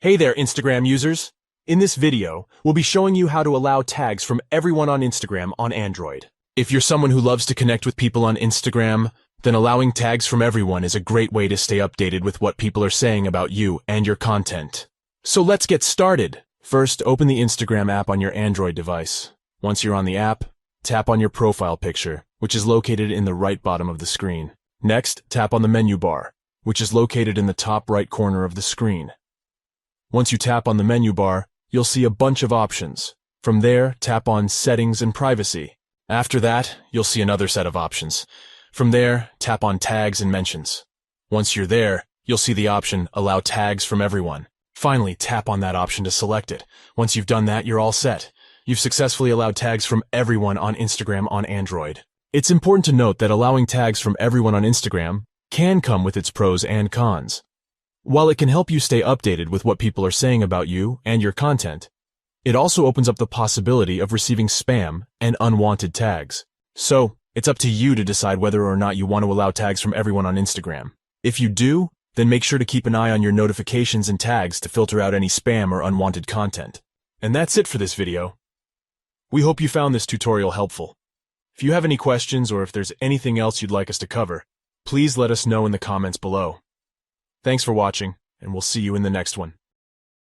Hey there, Instagram users! In this video, we'll be showing you how to allow tags from everyone on Instagram on Android. If you're someone who loves to connect with people on Instagram, then allowing tags from everyone is a great way to stay updated with what people are saying about you and your content. So let's get started! First, open the Instagram app on your Android device. Once you're on the app, tap on your profile picture, which is located in the right bottom of the screen. Next, tap on the menu bar, which is located in the top right corner of the screen. Once you tap on the menu bar, you'll see a bunch of options. From there, tap on Settings and Privacy. After that, you'll see another set of options. From there, tap on Tags and Mentions. Once you're there, you'll see the option Allow Tags from Everyone. Finally, tap on that option to select it. Once you've done that, you're all set. You've successfully allowed tags from everyone on Instagram on Android. It's important to note that allowing tags from everyone on Instagram can come with its pros and cons. While it can help you stay updated with what people are saying about you and your content, it also opens up the possibility of receiving spam and unwanted tags. So, it's up to you to decide whether or not you want to allow tags from everyone on Instagram. If you do, then make sure to keep an eye on your notifications and tags to filter out any spam or unwanted content. And that's it for this video. We hope you found this tutorial helpful. If you have any questions or if there's anything else you'd like us to cover, please let us know in the comments below. Thanks for watching, and we'll see you in the next one.